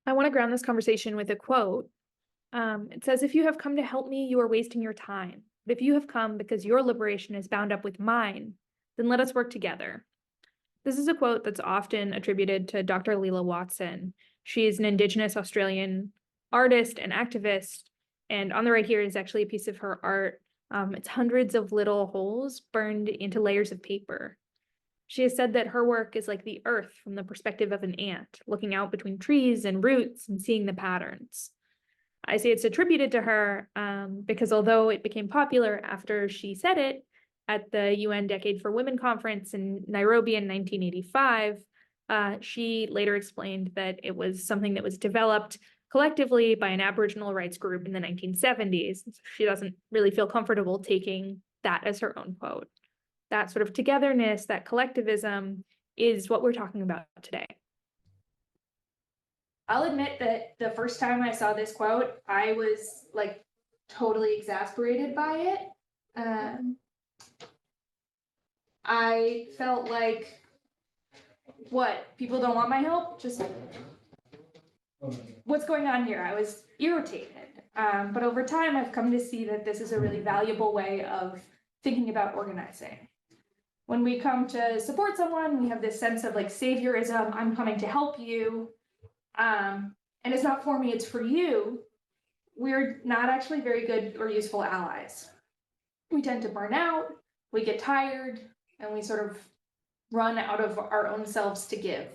I want to ground this conversation with a quote. It says, "If you have come to help me, you are wasting your time. But if you have come because your liberation is bound up with mine, then let us work together." This is a quote that's often attributed to Dr. Leela Watson. She is an Indigenous Australian artist and activist. And on the right here is actually a piece of her art. It's hundreds of little holes burned into layers of paper. She has said that her work is like the earth from the perspective of an ant, looking out between trees and roots and seeing the patterns. I say it's attributed to her because although it became popular after she said it at the UN Decade for Women conference in Nairobi in 1985, she later explained that it was something that was developed collectively by an Aboriginal rights group in the 1970s. She doesn't really feel comfortable taking that as her own quote. That sort of togetherness, that collectivism is what we're talking about today. I'll admit that the first time I saw this quote, I was like totally exasperated by it. I felt like, what, people don't want my help? Just what's going on here? I was irritated. But over time, I've come to see that this is a really valuable way of thinking about organizing. When we come to support someone, we have this sense of like saviorism, I'm coming to help you. And it's not for me, it's for you. We're not actually very good or useful allies. We tend to burn out, we get tired, and we sort of run out of our own selves to give.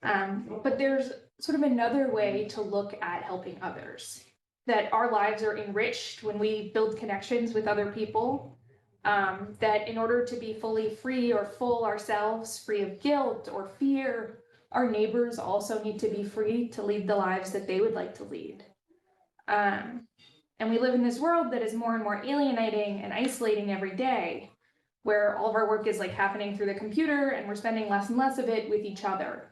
But there's sort of another way to look at helping others, that our lives are enriched when we build connections with other people, that in order to be fully free or full ourselves, free of guilt or fear, our neighbors also need to be free to lead the lives that they would like to lead. And we live in this world that is more and more alienating and isolating every day, where all of our work is like happening through the computer and we're spending less and less of it with each other.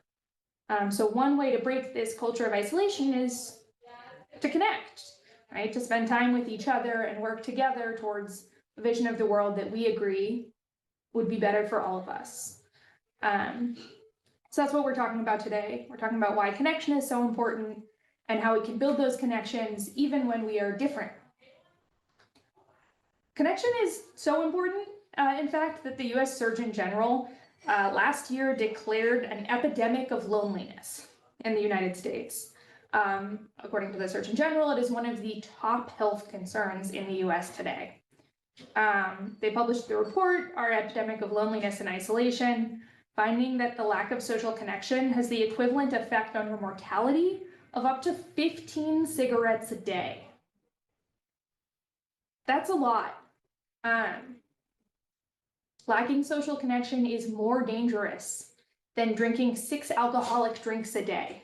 So one way to break this culture of isolation is to connect, right? To spend time with each other and work together towards a vision of the world that we agree would be better for all of us. So that's what we're talking about today. We're talking about why connection is so important and how we can build those connections even when we are different. Connection is so important, in fact, that the US Surgeon General last year declared an epidemic of loneliness in the United States. According to the Surgeon General, it is one of the top health concerns in the US today. They published the report, Our Epidemic of Loneliness and Isolation, finding that the lack of social connection has the equivalent effect on your mortality of up to 15 cigarettes a day. That's a lot. Lacking social connection is more dangerous than drinking 6 alcoholic drinks a day.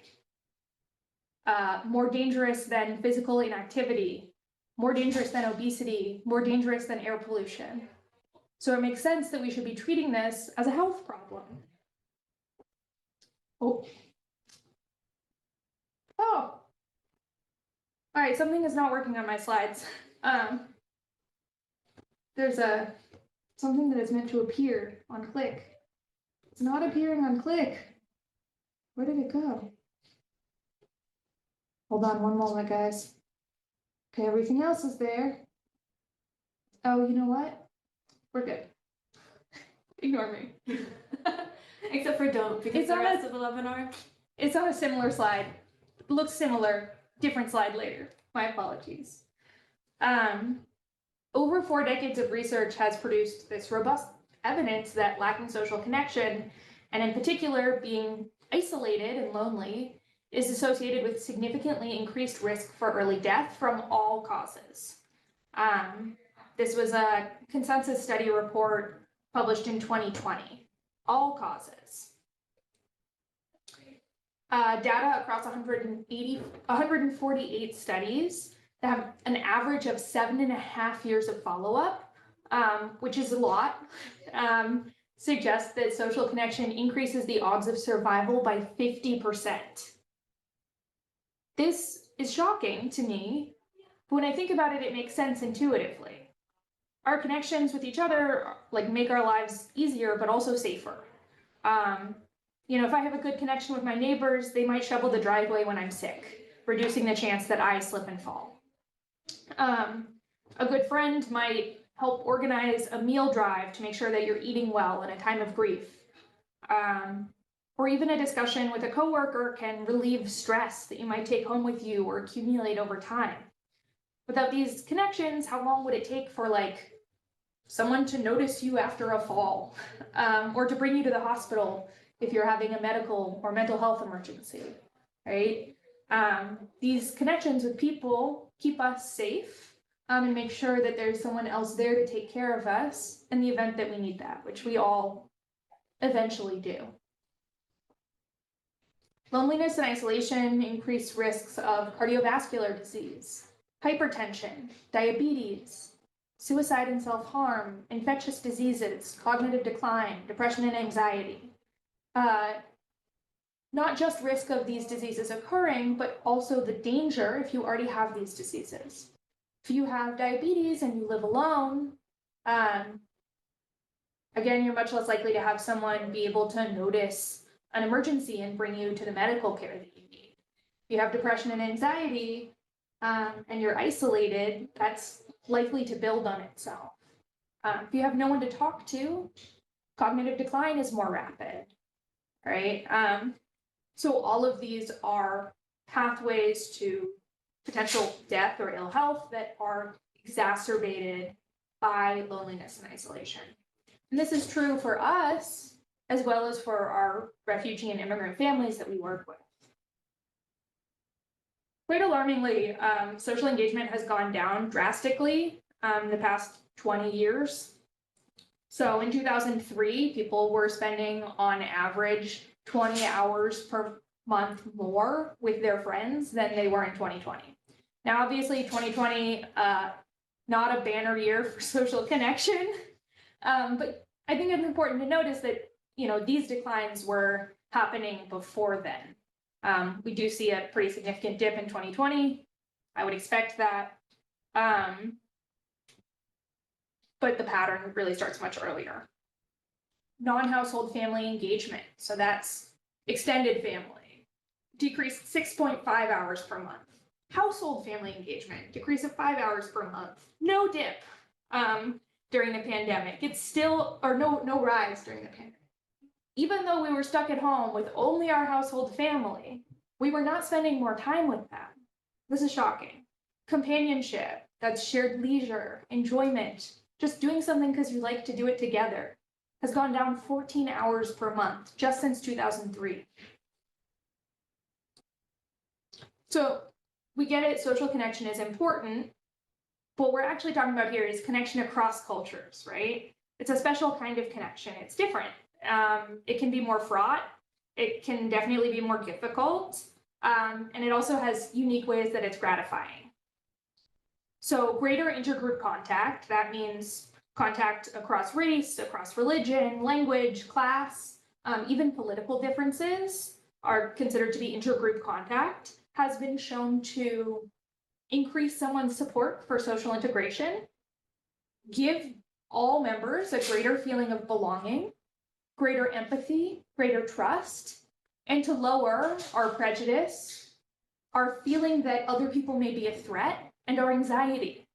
More dangerous than physical inactivity, more dangerous than obesity, more dangerous than air pollution. So it makes sense that we should be treating this as a health problem. Oh. All right, something is not working on my slides. There's something that is meant to appear on click. It's not appearing on click. Where did it go? Hold on one moment, guys. Okay, everything else is there. Oh, you know what? We're good. Ignore me. Except for don't, because It's the on rest of the webinar. It's on a similar slide. It looks similar, different slide later. My apologies. Over 4 decades of research has produced this robust evidence that lacking social connection, and in particular being isolated and lonely, is associated with significantly increased risk for early death from all causes. This was a consensus study report published in 2020. All causes. Data across 148 studies that have an average of 7.5 years of follow-up, which is a lot, suggests that social connection increases the odds of survival by 50%. This is shocking to me, but when I think about it, it makes sense intuitively. Our connections with each other like make our lives easier, but also safer. if I have a good connection with my neighbors, they might shovel the driveway when I'm sick, reducing the chance that I slip and fall. A good friend might help organize a meal drive to make sure that you're eating well in a time of grief. Or even a discussion with a coworker can relieve stress that you might take home with you or accumulate over time. Without these connections, how long would it take for someone to notice you after a fall, or to bring you to the hospital if you're having a medical or mental health emergency, right? These connections with people keep us safe, and make sure that there's someone else there to take care of us in the event that we need that, which we all eventually do. Loneliness and isolation increase risks of cardiovascular disease, hypertension, diabetes, suicide and self-harm, infectious diseases, cognitive decline, depression and anxiety. Not just risk of these diseases occurring, but also the danger if you already have these diseases. If you have diabetes and you live alone, again, you're much less likely to have someone be able to notice an emergency and bring you to the medical care that you need. If you have depression and anxiety, and you're isolated, that's likely to build on itself. If you have no one to talk to, cognitive decline is more rapid, right? So all of these are pathways to potential death or ill health that are exacerbated by loneliness and isolation. And this is true for us, as well as for our refugee and immigrant families that we work with. Quite alarmingly, social engagement has gone down drastically in the past 20 years. So in 2003, people were spending on average 20 hours per month more with their friends than they were in 2020. Now, obviously, 2020, not a banner year for social connection, but I think it's important to notice that these declines were happening before then. We do see a pretty significant dip in 2020. I would expect that. But the pattern really starts much earlier. Non-household family engagement, so that's extended family, decreased 6.5 hours per month. Household family engagement, decrease of 5 hours per month. No dip during the pandemic. It's still, or no rise during the pandemic. Even though we were stuck at home with only our household family, we were not spending more time with them. This is shocking. Companionship, that's shared leisure, enjoyment, just doing something because you like to do it together, has gone down 14 hours per month just since 2003. So we get it, social connection is important. What we're actually talking about here is connection across cultures, right? It's a special kind of connection. It's different. It can be more fraught. It can definitely be more difficult. And it also has unique ways that it's gratifying. So greater intergroup contact, that means contact across race, across religion, language, class, even political differences are considered to be intergroup contact, has been shown to increase someone's support for social integration, give all members a greater feeling of belonging, greater empathy, greater trust, and to lower our prejudice, our feeling that other people may be a threat, and our anxiety.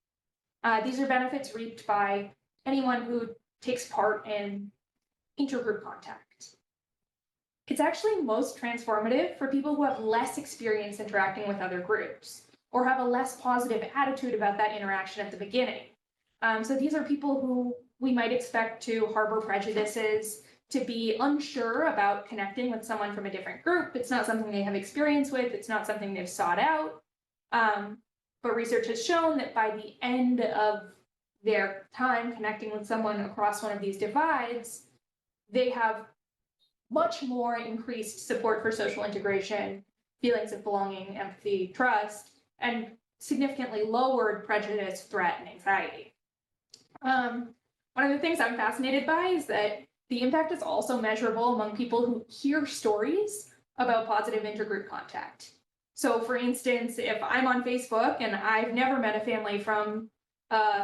These are benefits reaped by anyone who takes part in intergroup contact. It's actually most transformative for people who have less experience interacting with other groups, or have a less positive attitude about that interaction at the beginning. So these are people who we might expect to harbor prejudices, to be unsure about connecting with someone from a different group. It's not something they have experience with, it's not something they've sought out. But research has shown that by the end of their time connecting with someone across one of these divides, they have much more increased support for social integration, feelings of belonging, empathy, trust, and significantly lowered prejudice, threat, and anxiety. One of the things I'm fascinated by is that the impact is also measurable among people who hear stories about positive intergroup contact. So for instance, if I'm on Facebook and I've never met a family from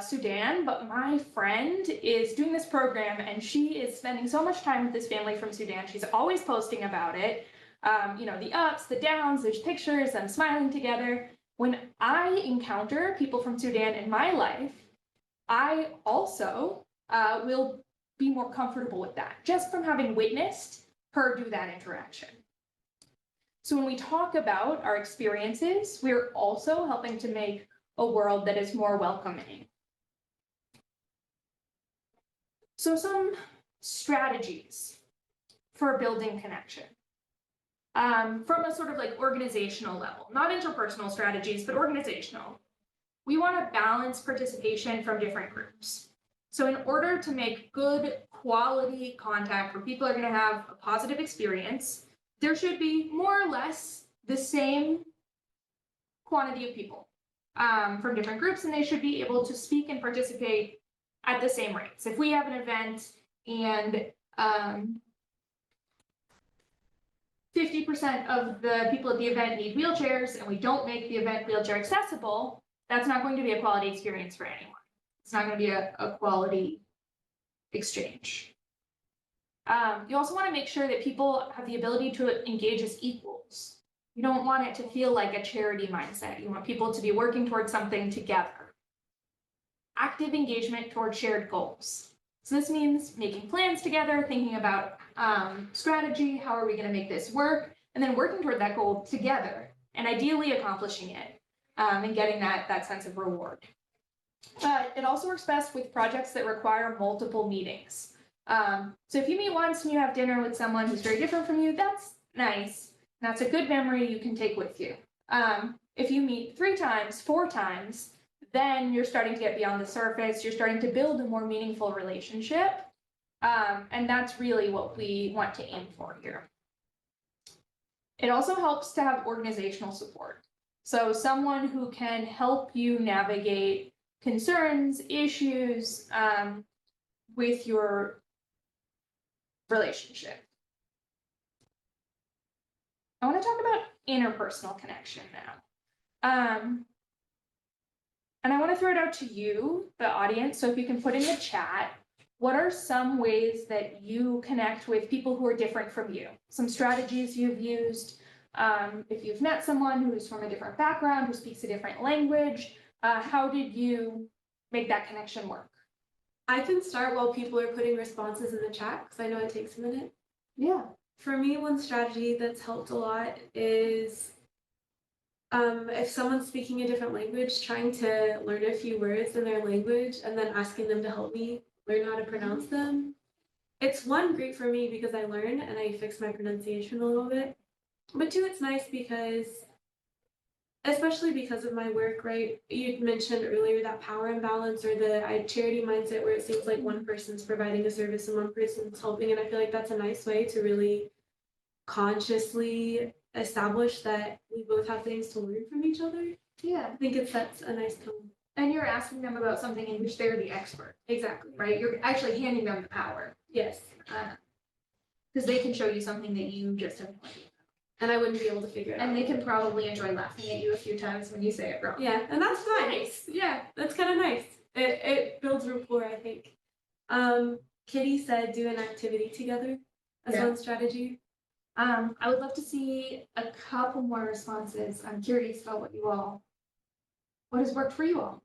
Sudan, but my friend is doing this program and she is spending so much time with this family from Sudan. She's always posting about it. The ups, the downs, there's pictures, them smiling together. When I encounter people from Sudan in my life, I also will be more comfortable with that, just from having witnessed her do that interaction. So when we talk about our experiences, we're also helping to make a world that is more welcoming. So some strategies for building connection. From a sort of like organizational level, not interpersonal strategies, but organizational. We want to balance participation from different groups. So in order to make good quality contact where people are going to have a positive experience, there should be more or less the same quantity of people from different groups, and they should be able to speak and participate at the same rates. If we have an event and 50% of the people at the event need wheelchairs and we don't make the event wheelchair accessible, that's not going to be a quality experience for anyone. It's not going to be a quality exchange. You also want to make sure that people have the ability to engage as equals. You don't want it to feel like a charity mindset. You want people to be working towards something together. Active engagement towards shared goals. So this means making plans together, thinking about strategy, how are we going to make this work, and then working toward that goal together, and ideally accomplishing it and getting that sense of reward. It also works best with projects that require multiple meetings. So if you meet once and you have dinner with someone who's very different from you, that's nice. That's a good memory you can take with you. If you meet 3 times, 4 times, then you're starting to get beyond the surface. You're starting to build a more meaningful relationship. And that's really what we want to aim for here. It also helps to have organizational support. So someone who can help you navigate concerns, issues with your relationship. I want to talk about interpersonal connection now. And I want to throw it out to you, the audience. So if you can put in the chat, what are some ways that you connect with people who are different from you? Some strategies you've used. If you've met someone who's from a different background, who speaks a different language, how did you make that connection work? I can start while people are putting responses in the chat because I know it takes a minute. Yeah. For me, one strategy that's helped a lot is if someone's speaking a different language, trying to learn a few words in their language and then asking them to help me learn how to pronounce them. It's one, great for me because I learn and I fix my pronunciation a little bit. But 2, it's nice because, especially because of my work, right? You mentioned earlier that power imbalance or the charity mindset where it seems like one person's providing a service and one person's helping. And I feel like that's a nice way to really consciously establish that we both have things to learn from each other. Yeah. I think it sets a nice tone. And you're asking them about something in which they're the expert. Exactly. Right? You're actually handing them the power. Yes. Because they can show you something that you just have no idea. And I wouldn't be able to figure it out. And they can probably enjoy laughing at you a few times when you say it wrong. Yeah, and that's fine. Nice. Yeah, that's kind of nice. It builds rapport, I think. Kitty said do an activity together as one strategy. I would love to see a couple more responses. I'm curious about what has worked for you all.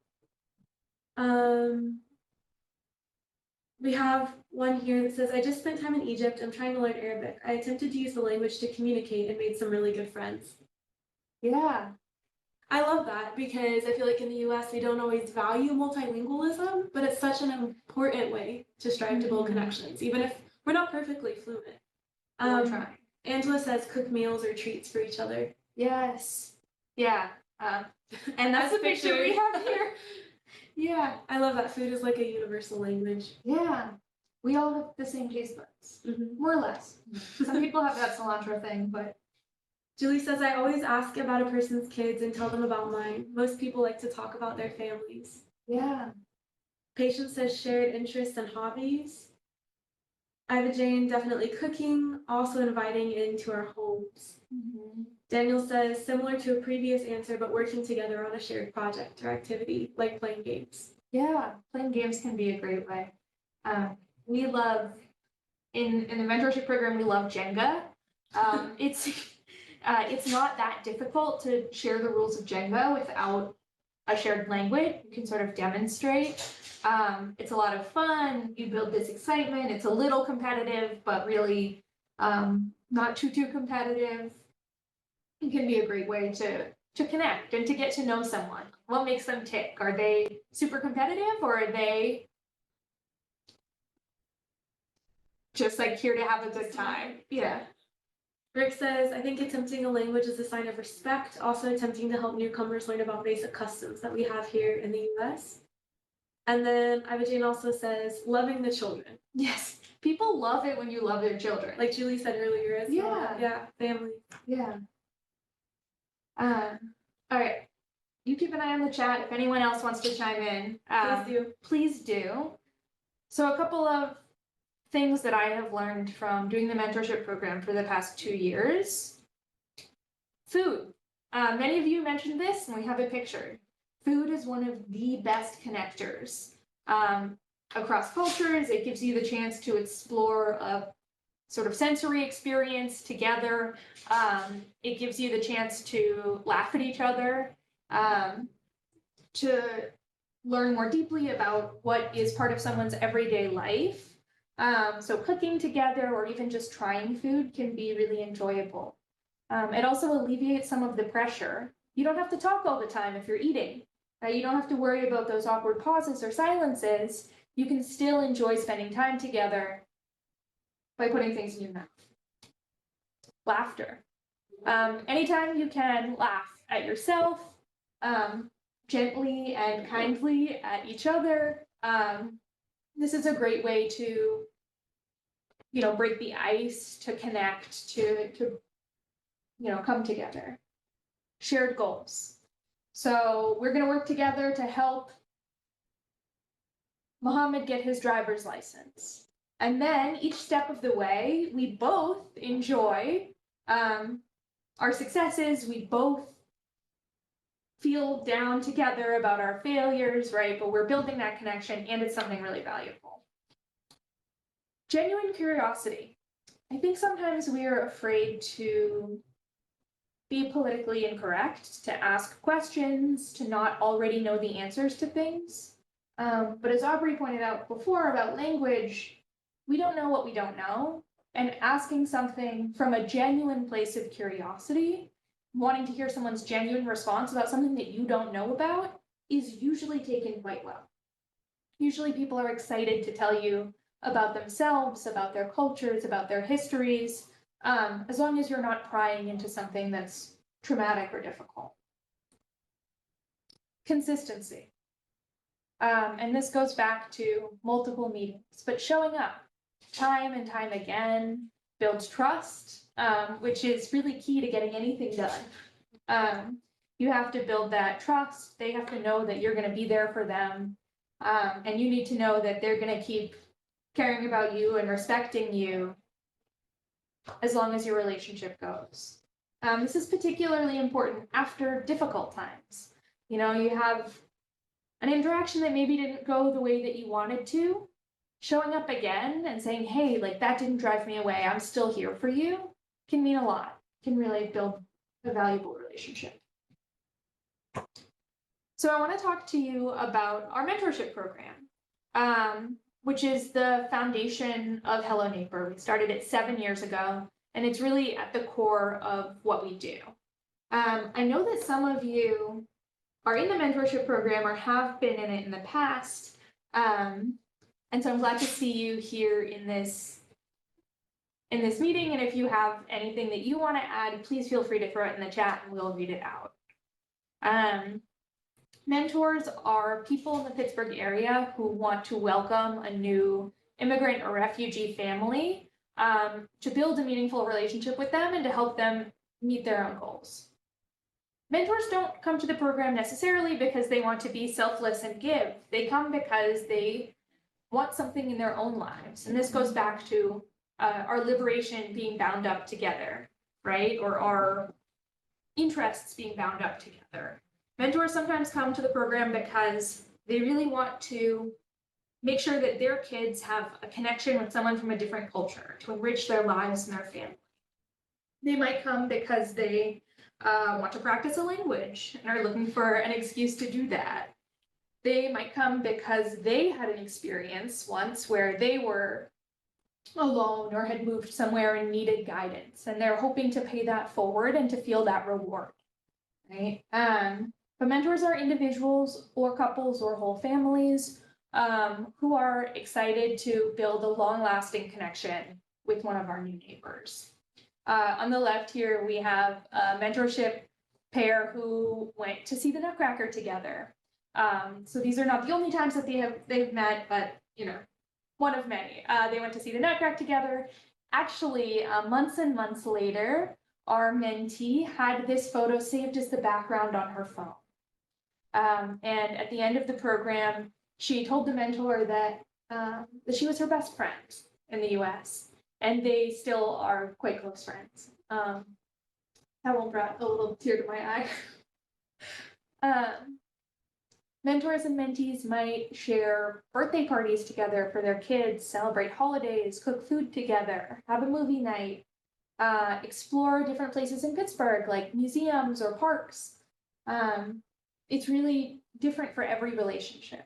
We have one here that says, I just spent time in Egypt. I'm trying to learn Arabic. I attempted to use the language to communicate and made some really good friends. Yeah. I love that because I feel like in the US, we don't always value multilingualism, but it's such an important way to strive to build connections, even if we're not perfectly fluent. We're trying. Angela says cook meals or treats for each other. Yes. Yeah. And that's the picture we have here. Yeah. I love that food is like a universal language. Yeah. We all have the same taste buds, more or less. Some people have that cilantro thing, but. Julie says, I always ask about a person's kids and tell them about mine. Most people like to talk about their families. Yeah. Patience says shared interests and hobbies. Iva Jane, definitely cooking, also inviting into our homes. Daniel says, similar to a previous answer, but working together on a shared project or activity, like playing games. Yeah, playing games can be a great way. We love, in the mentorship program, we love Jenga. It's not that difficult to share the rules of Jenga without a shared language. You can sort of demonstrate. It's a lot of fun. You build this excitement. It's a little competitive, but really not too competitive. It can be a great way to connect and to get to know someone. What makes them tick? Are they super competitive, or are they just like here to have a good time? Yeah. Rick says, I think attempting a language is a sign of respect, also attempting to help newcomers learn about basic customs that we have here in the US. And then Iva Jane also says, loving the children. Yes. People love it when you love their children. Like Julie said earlier as well. Yeah. Yeah, family. Yeah. All right. You keep an eye on the chat. If anyone else wants to chime in, Please do. So a couple of things that I have learned from doing the mentorship program for the past 2 years. Food. Many of you mentioned this, and we have it pictured. Food is one of the best connectors across cultures. It gives you the chance to explore a sort of sensory experience together. It gives you the chance to laugh at each other, to learn more deeply about what is part of someone's everyday life. So cooking together or even just trying food can be really enjoyable. It also alleviates some of the pressure. You don't have to talk all the time if you're eating. You don't have to worry about those awkward pauses or silences. You can still enjoy spending time together by putting things in your mouth. Laughter. Anytime you can laugh at yourself, gently and kindly at each other, this is a great way to, break the ice, to connect, to come together. Shared goals. So we're going to work together to help Mohammed get his driver's license. And then each step of the way, we both enjoy our successes. We both feel down together about our failures, right? But we're building that connection, and it's something really valuable. Genuine curiosity. I think sometimes we are afraid to be politically incorrect, to ask questions, to not already know the answers to things. But as Aubrey pointed out before about language, we don't know what we don't know. And asking something from a genuine place of curiosity, wanting to hear someone's genuine response about something that you don't know about, is usually taken quite well. Usually people are excited to tell you about themselves, about their cultures, about their histories, as long as you're not prying into something that's traumatic or difficult. Consistency. And this goes back to multiple meetings, but showing up time and time again builds trust, which is really key to getting anything done. You have to build that trust. They have to know that you're going to be there for them. And you need to know that they're going to keep caring about you and respecting you as long as your relationship goes. This is particularly important after difficult times. You have an interaction that maybe didn't go the way that you wanted to. Showing up again and saying, hey, that didn't drive me away, I'm still here for you, can mean a lot, can really build a valuable relationship. So I want to talk to you about our mentorship program, which is the foundation of Hello Neighbor. We started it 7 years ago, and it's really at the core of what we do. I know that some of you are in the mentorship program or have been in it in the past, and so I'm glad to see you here in this meeting. And if you have anything that you want to add, please feel free to throw it in the chat and we'll read it out. Mentors are people in the Pittsburgh area who want to welcome a new immigrant or refugee family, to build a meaningful relationship with them and to help them meet their own goals. Mentors don't come to the program necessarily because they want to be selfless and give. They come because they want something in their own lives. And this goes back to our liberation being bound up together, right? Or our interests being bound up together. Mentors sometimes come to the program because They really want to make sure that their kids have a connection with someone from a different culture to enrich their lives and their family. They might come because they want to practice a language and are looking for an excuse to do that. They might come because they had an experience once where they were alone or had moved somewhere and needed guidance, and they're hoping to pay that forward and to feel that reward, right? But mentors are individuals or couples or whole families who are excited to build a long-lasting connection with one of our new neighbors. On the left here, we have a mentorship pair who went to see the Nutcracker together. So these are not the only times that they've met, but you know, one of many. They went to see the Nutcracker together. Actually, months and months later, our mentee had this photo saved as the background on her phone. And at the end of the program, she told the mentor that she was her best friend in the US, and they still are quite close friends. That one brought a little tear to my eye. Mentors and mentees might share birthday parties together for their kids, celebrate holidays, cook food together, have a movie night, explore different places in Pittsburgh, like museums or parks. It's really different for every relationship.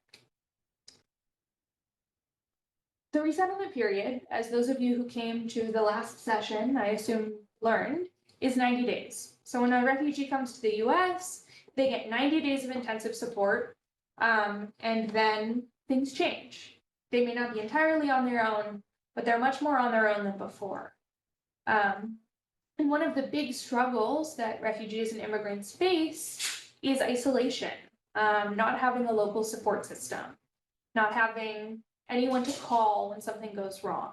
The resettlement period, as those of you who came to the last session, I assume, learned, is 90 days. So when a refugee comes to the US, they get 90 days of intensive support, and then things change. They may not be entirely on their own, but they're much more on their own than before. And one of the big struggles that refugees and immigrants face is isolation, not having a local support system, not having anyone to call when something goes wrong,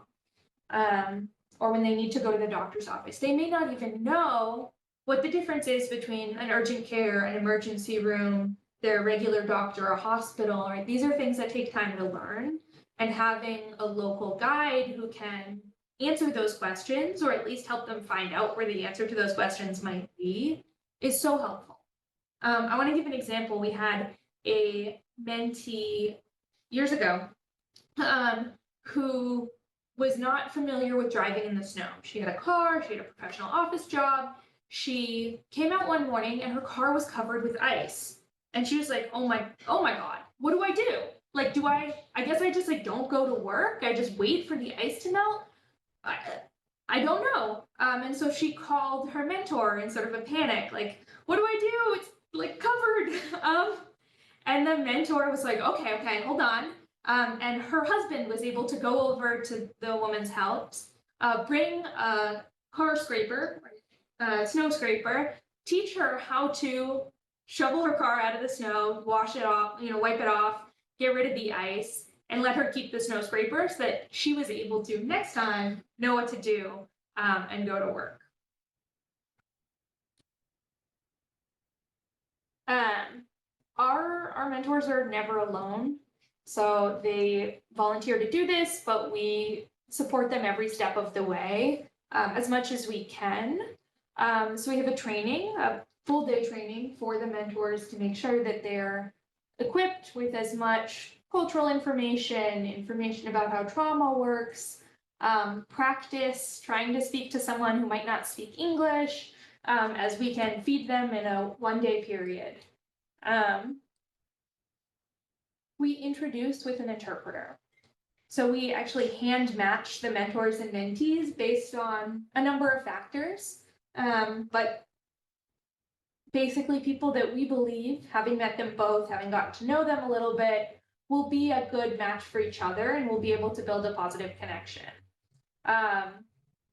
or when they need to go to the doctor's office. They may not even know what the difference is between an urgent care, an emergency room, their regular doctor, a hospital, right? These are things that take time to learn, and having a local guide who can answer those questions, or at least help them find out where the answer to those questions might be, is so helpful. I want to give an example. We had a mentee years ago who was not familiar with driving in the snow. She had a car, she had a professional office job. She came out one morning and her car was covered with ice. And she was like, oh my God, what do I do? Like, I guess I just like don't go to work. I just wait for the ice to melt. I don't know. And so she called her mentor in sort of a panic, like, what do I do? It's like covered. And the mentor was like, okay, hold on. And her husband was able to go over to the woman's house, bring a car scraper, snow scraper, teach her how to shovel her car out of the snow, wash it off, wipe it off, get rid of the ice, and let her keep the snow scraper so that she was able to next time know what to do and go to work. Our mentors are never alone. So they volunteer to do this, but we support them every step of the way as much as we can. So we have a full day training for the mentors to make sure that they're equipped with as much cultural information about how trauma works, practice trying to speak to someone who might not speak English, as we can feed them in a one-day period. We introduce with an interpreter. So we actually hand match the mentors and mentees based on a number of factors, but basically people that we believe, having met them both, having gotten to know them a little bit, will be a good match for each other and will be able to build a positive connection.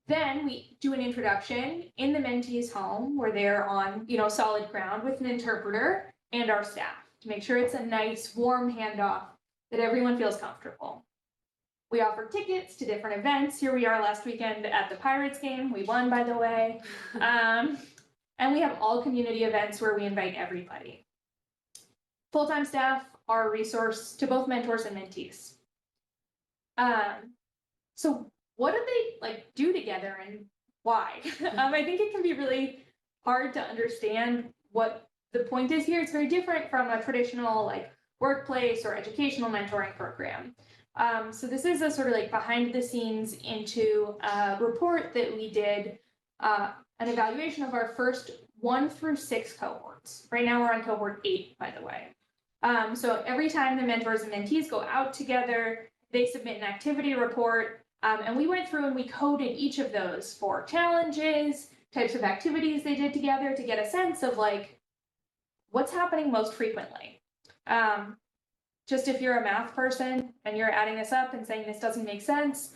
Then we do an introduction in the mentee's home where they're on, solid ground with an interpreter and our staff to make sure it's a nice, warm handoff that everyone feels comfortable. We offer tickets to different events. Here we are last weekend at the Pirates game. We won, by the way. And we have all community events where we invite everybody. Full-time staff are a resource to both mentors and mentees. So what do they do together and why? I think it can be really hard to understand what the point is here. It's very different from a traditional workplace or educational mentoring program. So this is a sort of like behind the scenes into a report that we did, an evaluation of our first 1 through 6 cohorts. Right now we're on cohort 8, by the way. So every time the mentors and mentees go out together, they submit an activity report, and we went through and we coded each of those for challenges, types of activities they did together to get a sense of like, what's happening most frequently. Just if you're a math person and you're adding this up and saying this doesn't make sense,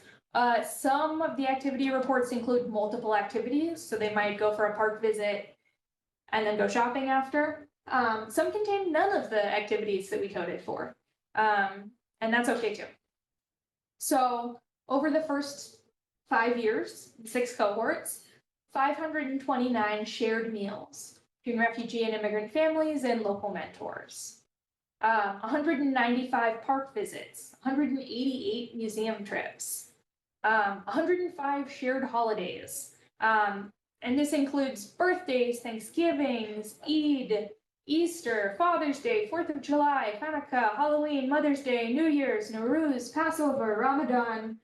some of the activity reports include multiple activities, so they might go for a park visit and then go shopping after. Some contain none of the activities that we coded for, and that's okay too. So over the first 5 years, 6 cohorts, 529 shared meals between refugee and immigrant families and local mentors. 195 park visits, 188 museum trips, 105 shared holidays. And this includes birthdays, Thanksgivings, Eid, Easter, Father's Day, 4th of July, Hanukkah, Halloween, Mother's Day, New Year's, Nowruz, Passover, Ramadan,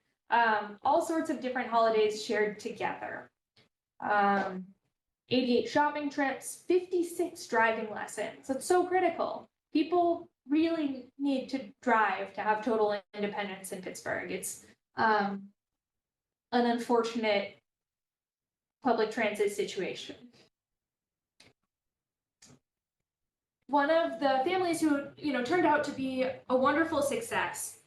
all sorts of different holidays shared together. 88 shopping trips, 56 driving lessons. It's so critical. People really need to drive to have total independence in Pittsburgh. It's an unfortunate public transit situation. One of the families who, turned out to be a wonderful success,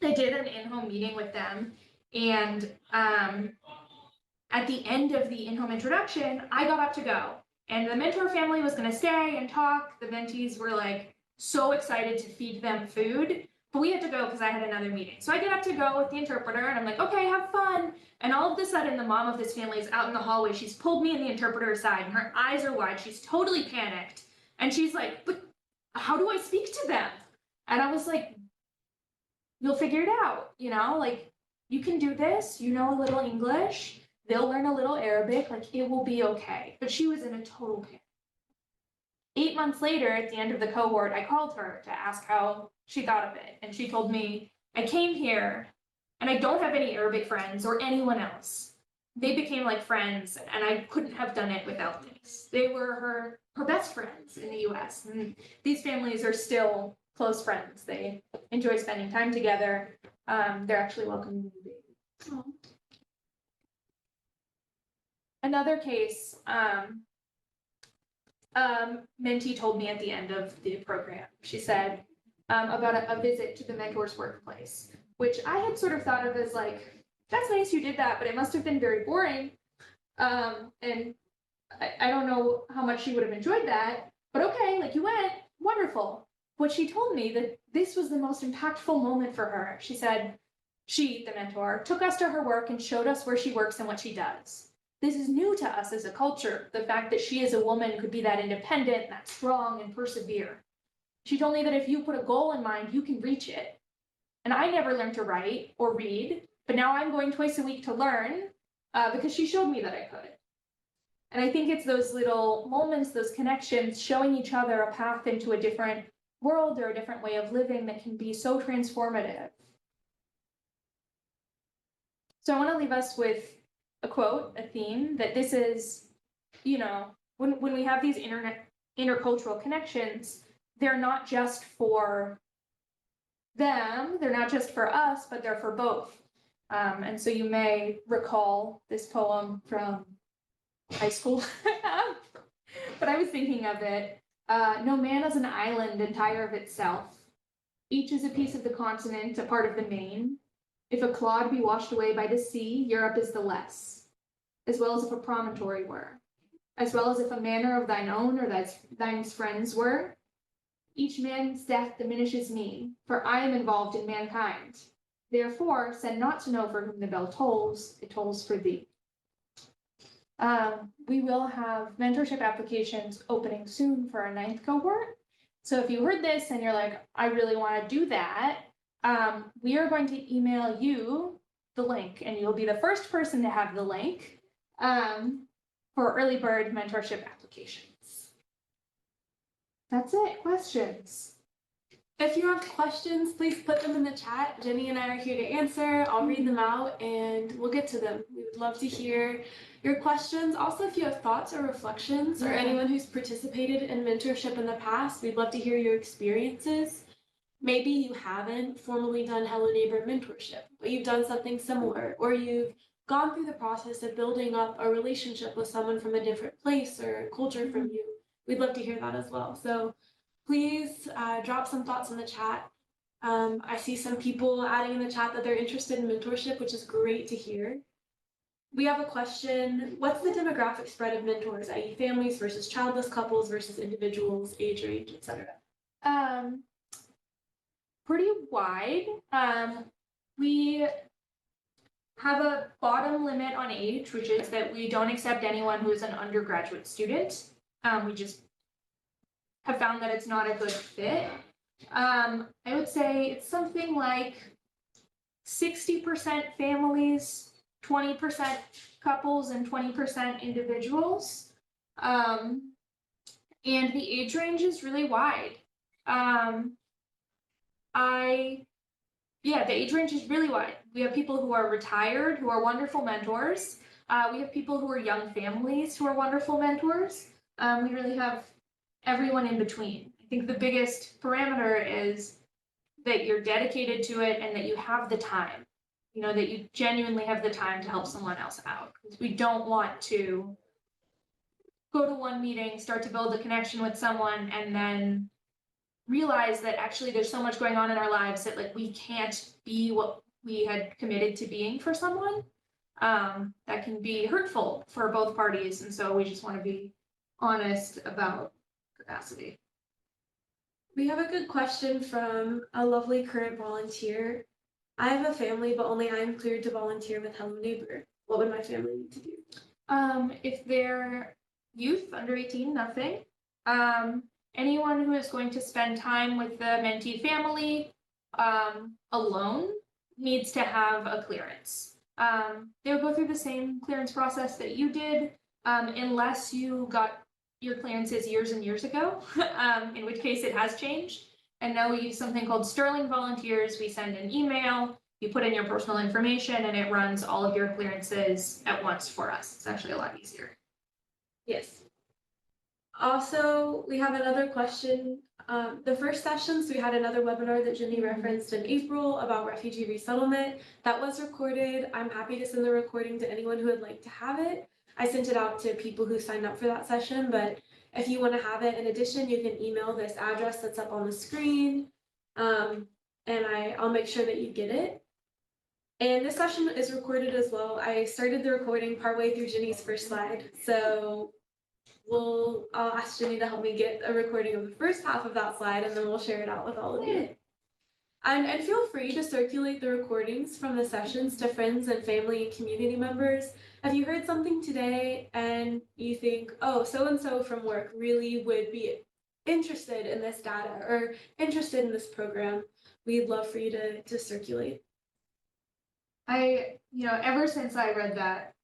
I did an in-home meeting with them, and at the end of the in-home introduction, I got up to go, and the mentor family was going to stay and talk. The mentees were like so excited to feed them food, but we had to go because I had another meeting. So I get up to go with the interpreter, and I'm like, okay, have fun. And all of a sudden, the mom of this family is out in the hallway. She's pulled me and the interpreter aside, and her eyes are wide. She's totally panicked. And she's like, but how do I speak to them? And I was like, you'll figure it out, like, you can do this, a little English, they'll learn a little Arabic, like, it will be okay. But she was in a total panic. 8 months later, at the end of the cohort, I called her to ask how she thought of it. And she told me, I came here and I don't have any Arabic friends or anyone else. They became like friends, and I couldn't have done it without this. They were her best friends in the US. And these families are still close friends. They enjoy spending time together. They're actually welcoming the baby. Oh. Another case, mentee told me at the end of the program, she said about a visit to the mentor's workplace, which I had sort of thought of as like, that's nice you did that, but it must have been very boring. And I don't know how much she would have enjoyed that, but okay, like you went, wonderful. But she told me that this was the most impactful moment for her. She said, she, the mentor, took us to her work and showed us where she works and what she does. This is new to us as a culture, the fact that she as a woman could be that independent, that strong, and persevere. She told me that if you put a goal in mind, you can reach it. And I never learned to write or read, but now I'm going twice a week to learn because she showed me that I could. And I think it's those little moments, those connections, showing each other a path into a different world or a different way of living that can be so transformative. So I want to leave us with a quote, a theme, that this is, when we have these intercultural connections, they're not just for them, they're not just for us, but they're for both. And so you may recall this poem from high school, but I was thinking of it. No man is an island entire of itself. Each is a piece of the continent, a part of the main. If a clod be washed away by the sea, Europe is the less, as well as if a promontory were, as well as if a manor of thine own or thine friends were. Each man's death diminishes me, for I am involved in mankind. Therefore, send not to know for whom the bell tolls, it tolls for thee. We will have mentorship applications opening soon for our 9th cohort. So if you heard this and you're like, I really want to do that, we are going to email you the link, and you'll be the first person to have the link for early bird mentorship applications. That's it. Questions? If you have questions, please put them in the chat. Jenny and I are here to answer. I'll read them out and we'll get to them. We would love to hear your questions. Also, if you have thoughts or reflections or anyone who's participated in mentorship in the past, we'd love to hear your experiences. Maybe you haven't formally done Hello Neighbor mentorship, but you've done something similar, or you've gone through the process of building up a relationship with someone from a different place or culture from you. We'd love to hear that as well. So please drop some thoughts in the chat. I see some people adding in the chat that they're interested in mentorship, which is great to hear. We have a question. What's the demographic spread of mentors, i.e. families versus childless couples versus individuals, age range, etc.? Pretty wide. We have a bottom limit on age, which is that we don't accept anyone who is an undergraduate student. We just have found that it's not a good fit. I would say it's something like 60% families, 20% couples, and 20% individuals. And the age range is really wide. The age range is really wide. We have people who are retired, who are wonderful mentors. We have people who are young families who are wonderful mentors. We really have everyone in between. I think the biggest parameter is that you're dedicated to it and that you have the time, that you genuinely have the time to help someone else out. Because we don't want to go to one meeting, start to build a connection with someone, and then realize that actually there's so much going on in our lives that like we can't be what we had committed to being for someone. That can be hurtful for both parties. And so we just want to be honest about capacity. We have a good question from a lovely current volunteer. I have a family, but only I'm cleared to volunteer with Hello Neighbor. What would my family need to do? If they're youth under 18, nothing. Anyone who is going to spend time with the mentee family alone needs to have a clearance. They would go through the same clearance process that you did, unless you got your clearances years and years ago, in which case it has changed. And now we use something called Sterling Volunteers. We send an email, you put in your personal information, and it runs all of your clearances at once for us. It's actually a lot easier. Yes. Also, we have another question. The first sessions, we had another webinar that Jenny referenced in April about refugee resettlement. That was recorded. I'm happy to send the recording to anyone who would like to have it. I sent it out to people who signed up for that session, but if you want to have it in addition, you can email this address that's up on the screen, and I'll make sure that you get it. And this session is recorded as well. I started the recording partway through Jenny's first slide, so I'll ask Jenny to help me get a recording of the first half of that slide, and then we'll share it out with all of you. And feel free to circulate the recordings from the sessions to friends and family and community members. If you heard something today and you think, oh, so-and-so from work really would be interested in this data or interested in this program, we'd love for you to circulate. Ever since I read that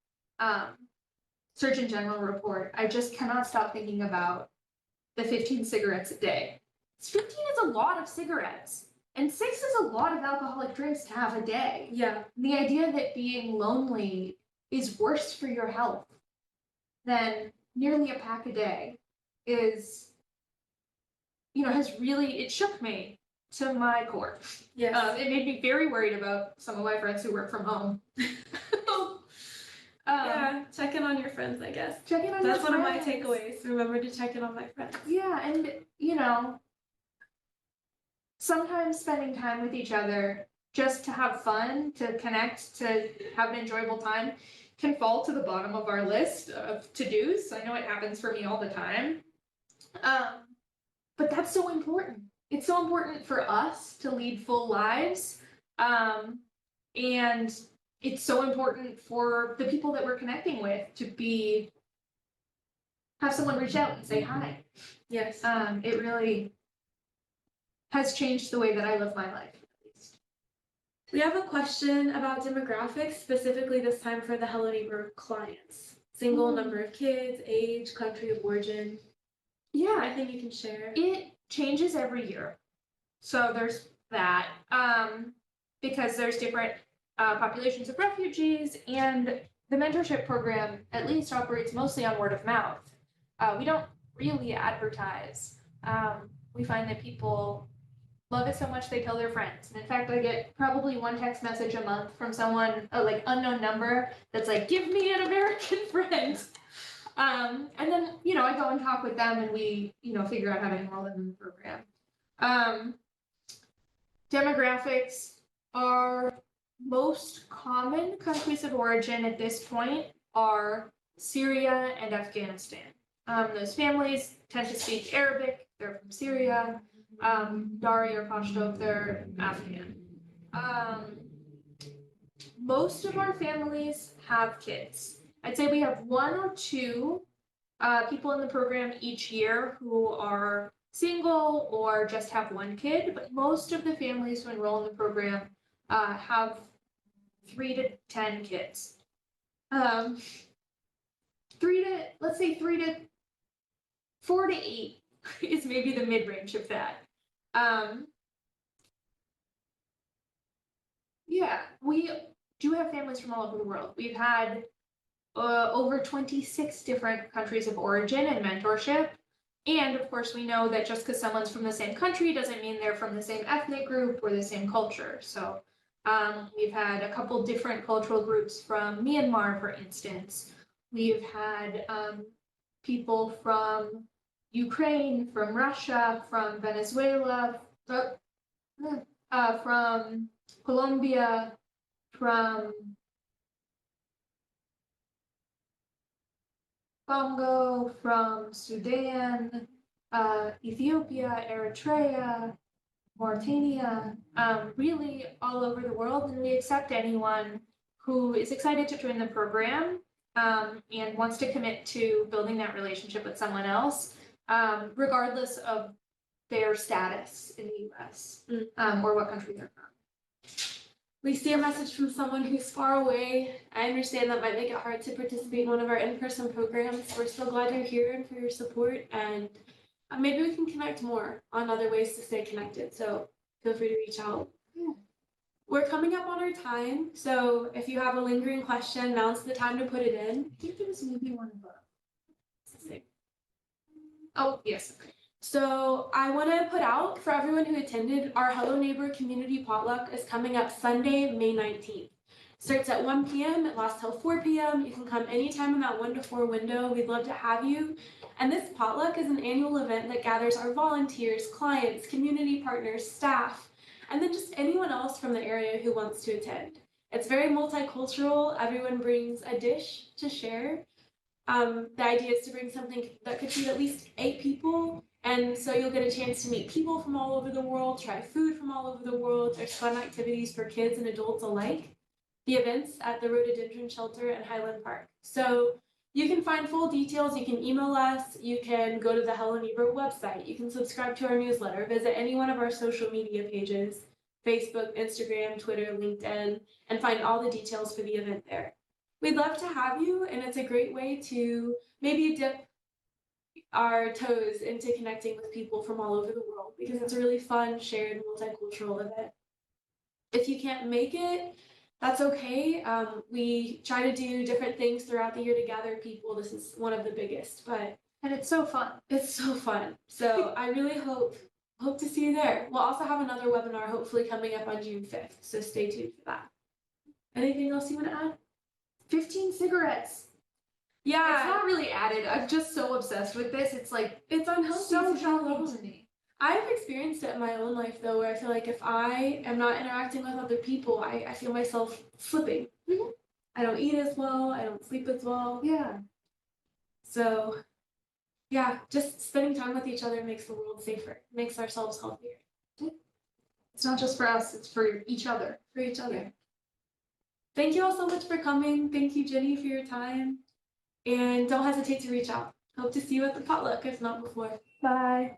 Surgeon General report, I just cannot stop thinking about the 15 cigarettes a day. 15 is a lot of cigarettes, and 6 is a lot of alcoholic drinks to have a day. Yeah. The idea that being lonely is worse for your health than nearly a pack a day is, it shook me to my core. Yes. It made me very worried about some of my friends who work from home. Yeah, check in on your friends, I guess. Check in on That's your one friends. of my takeaways. Remember to check in on my friends. Yeah, and sometimes spending time with each other just to have fun, to connect, to have an enjoyable time can fall to the bottom of our list of to-dos. I know it happens for me all the time. But that's so important. It's so important for us to lead full lives. And it's so important for the people that we're connecting with to have someone reach out and say hi. Yes. It really has changed the way that I live my life, at least. We have a question about demographics, specifically this time for the Hello Neighbor clients. Single, number of kids, age, country of origin. Yeah, Anything you can share? it changes every year. So there's that, because there's different populations of refugees, and the mentorship program at least operates mostly on word of mouth. We don't really advertise. We find that people love it so much they tell their friends. And in fact, I get probably one text message a month from someone, like unknown number, that's like, give me an American friend. And then, I go and talk with them, and we, figure out how to enroll them in the program. Demographics are most common countries of origin at this point are Syria and Afghanistan. Those families tend to speak Arabic, they're from Syria. Dari or Pashto if they're Afghan. Most of our families have kids. I'd say we have one or two people in the program each year who are single or just have one kid, but most of the families who enroll in the program have 3 to 10 kids. 3 to 4 to 8 is maybe the mid-range of that. Yeah, we do have families from all over the world. We've had over 26 different countries of origin and mentorship. And of course, we know that just because someone's from the same country doesn't mean they're from the same ethnic group or the same culture. So we've had a couple different cultural groups from Myanmar, for instance. We've had people from Ukraine, from Russia, from Venezuela, from Colombia, from Congo, from Sudan, Ethiopia, Eritrea, Mauritania, really all over the world. And we accept anyone who is excited to join the program and wants to commit to building that relationship with someone else, regardless of their status in the US or what country they're from. We see a message from someone who's far away. I understand that might make it hard to participate in one of our in-person programs. We're so glad you're here and for your support, and maybe we can connect more on other ways to stay connected. So feel free to reach out. Yeah. We're coming up on our time, so if you have a lingering question, now's the time to put it in. I think there was maybe one above. Oh, yes. So I want to put out for everyone who attended, our Hello Neighbor Community Potluck is coming up Sunday, May 19th. Starts at 1 p.m. It lasts till 4 p.m. You can come anytime in that 1 to 4 window. We'd love to have you. And this potluck is an annual event that gathers our volunteers, clients, community partners, staff, and then just anyone else from the area who wants to attend. It's very multicultural. Everyone brings a dish to share. The idea is to bring something that could feed at least 8 people. And so you'll get a chance to meet people from all over the world, try food from all over the world. There's fun activities for kids and adults alike. The events at the Rhododendron Shelter and Highland Park. So you can find full details. You can email us. You can go to the Hello Neighbor website. You can subscribe to our newsletter. Visit any one of our social media pages, Facebook, Instagram, Twitter, LinkedIn, and find all the details for the event there. We'd love to have you, and it's a great way to maybe dip our toes into connecting with people from all over the world, because it's a really fun, shared, multicultural event. If you can't make it, that's okay. We try to do different things throughout the year to gather people. This is one of the biggest, And it's so fun. It's so fun. So I really hope to see you there. We'll also have another webinar hopefully coming up on June 5th, so stay tuned for that. Anything else you want to add? 15 cigarettes. Yeah. It's not really added. I'm just so obsessed with this. It's like, it's unhealthy. so shocking to me. I've experienced it in my own life though, where I feel like if I am not interacting with other people, I feel myself slipping. Mm-hmm. I don't eat as well. I don't sleep as well. Yeah. So yeah, just spending time with each other makes the world safer, makes ourselves healthier. It's not just for us, it's for each other. For each other. Thank you all so much for coming. Thank you, Jenny, for your time. And don't hesitate to reach out. Hope to see you at the potluck, if not before. Bye.